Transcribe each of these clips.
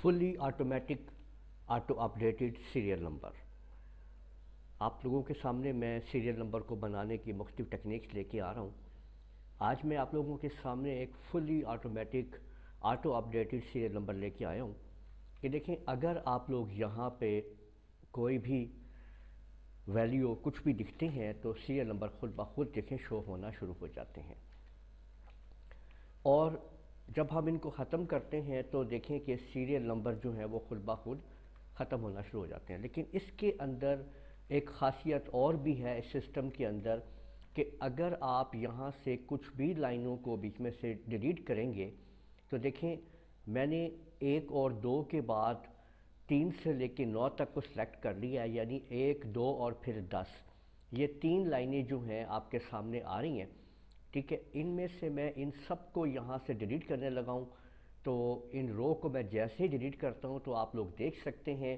Fully automatic auto updated serial number. آپ لوگوں کے سامنے میں سیریل نمبر کو بنانے کی مختلف ٹیکنیکس لے کے آ رہا ہوں۔ آج میں آپ لوگوں کے سامنے ایک fully automatic auto updated serial number لے کے آیا ہوں کہ دیکھیں، اگر آپ لوگ یہاں پہ کوئی بھی ویلیو کچھ بھی دکھتے ہیں تو سیریل نمبر خود بخود دیکھیں شو ہونا شروع ہو جاتے ہیں، اور جب ہم ان کو ختم کرتے ہیں تو دیکھیں کہ سیریل نمبر جو ہیں وہ خود بخود ختم ہونا شروع ہو جاتے ہیں۔ لیکن اس کے اندر ایک خاصیت اور بھی ہے اس سسٹم کے اندر کہ اگر آپ یہاں سے کچھ بھی لائنوں کو بیچ میں سے ڈیلیٹ کریں گے تو دیکھیں، میں نے 1 اور 2 کے بعد 3 سے لے کے 9 تک کو سلیکٹ کر لیا ہے، یعنی 1 2 اور پھر 10، یہ 3 لائنیں جو ہیں آپ کے سامنے آ رہی ہیں، ٹھیک ہے۔ ان میں سے میں ان سب کو یہاں سے ڈیلیٹ کرنے لگا ہوں، تو ان رو کو میں جیسے ہی ڈیلیٹ کرتا ہوں تو آپ لوگ دیکھ سکتے ہیں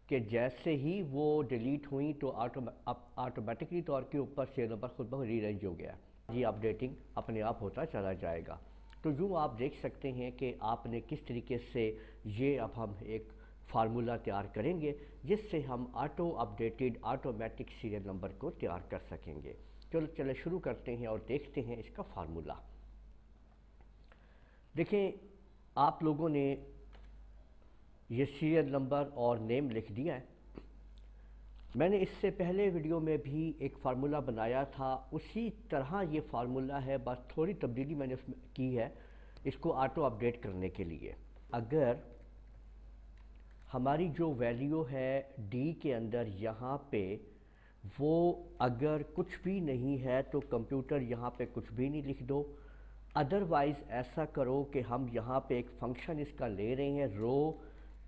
کہ جیسے ہی وہ ڈیلیٹ ہوئیں تو آٹومیٹکلی طور کے اوپر سیریل نمبر خود بخود ری ارینج ہو گیا، یہ اپڈیٹنگ اپنے آپ ہوتا چلا جائے گا۔ تو یوں آپ دیکھ سکتے ہیں کہ آپ نے کس طریقے سے یہ اب ہم ایک فارمولہ تیار کریں گے جس سے ہم auto updated automatic serial number کو تیار کر سکیں گے۔ چلے شروع کرتے ہیں اور دیکھتے ہیں اس کا فارمولہ۔ دیکھیں، آپ لوگوں نے یہ سیریل نمبر اور نیم لکھ دیا ہے۔ میں نے اس سے پہلے ویڈیو میں بھی ایک فارمولہ بنایا تھا، اسی طرح یہ فارمولہ ہے، بس تھوڑی تبدیلی میں نے اس میں کی ہے اس کو آٹو اپڈیٹ کرنے کے لیے۔ اگر ہماری جو ویلیو ہے ڈی کے اندر یہاں پہ وہ اگر کچھ بھی نہیں ہے تو کمپیوٹر یہاں پہ کچھ بھی نہیں لکھ دو، ادروائز ایسا کرو کہ ہم یہاں پہ ایک فنکشن اس کا لے رہے ہیں، رو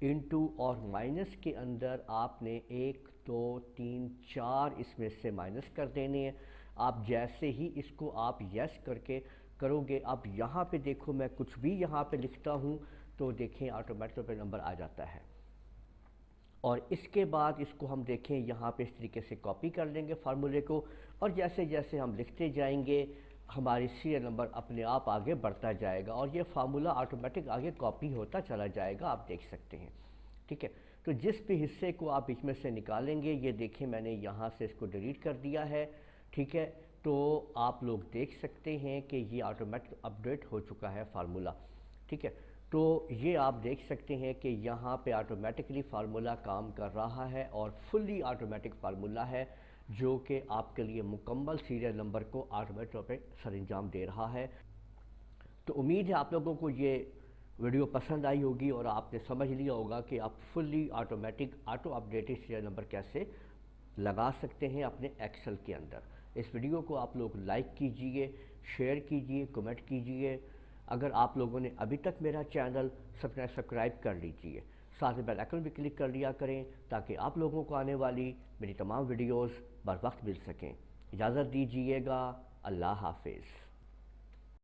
انٹو اور مائنس کے اندر آپ نے 1 2 3 4 اس میں سے مائنس کر دینے ہیں۔ آپ جیسے ہی اس کو آپ یس کر کے کرو گے، اب یہاں پہ دیکھو میں کچھ بھی یہاں پہ لکھتا ہوں تو دیکھیں آٹومیٹک پہ نمبر آ جاتا ہے، اور اس کے بعد اس کو ہم دیکھیں یہاں پہ اس طریقے سے کاپی کر لیں گے فارمولے کو، اور جیسے جیسے ہم لکھتے جائیں گے ہماری سیریل نمبر اپنے آپ آگے بڑھتا جائے گا اور یہ فارمولہ آٹومیٹک آگے کاپی ہوتا چلا جائے گا، آپ دیکھ سکتے ہیں، ٹھیک ہے۔ تو جس بھی حصے کو آپ اس میں سے نکالیں گے، یہ دیکھیں میں نے یہاں سے اس کو ڈیلیٹ کر دیا ہے، ٹھیک ہے۔ تو آپ لوگ دیکھ سکتے ہیں کہ یہ آٹومیٹک اپڈیٹ ہو چکا ہے فارمولہ، ٹھیک ہے۔ تو یہ آپ دیکھ سکتے ہیں کہ یہاں پہ آٹومیٹکلی فارمولہ کام کر رہا ہے اور فلی آٹومیٹک فارمولہ ہے جو کہ آپ کے لیے مکمل سیریل نمبر کو آٹومیٹک طور پہ سر انجام دے رہا ہے۔ تو امید ہے آپ لوگوں کو یہ ویڈیو پسند آئی ہوگی اور آپ نے سمجھ لیا ہوگا کہ آپ fully automatic auto updated serial number کیسے لگا سکتے ہیں اپنے ایکسل کے اندر۔ اس ویڈیو کو آپ لوگ لائک کیجئے، شیئر کیجئے، کمنٹ کیجئے۔ اگر آپ لوگوں نے ابھی تک میرا چینل سبسکرائب کر لیجئے، ساتھ میں بیل آئیکن بھی کلک کر لیا کریں تاکہ آپ لوگوں کو آنے والی میری تمام ویڈیوز بر وقت مل سکیں۔ اجازت دیجئے گا، اللہ حافظ۔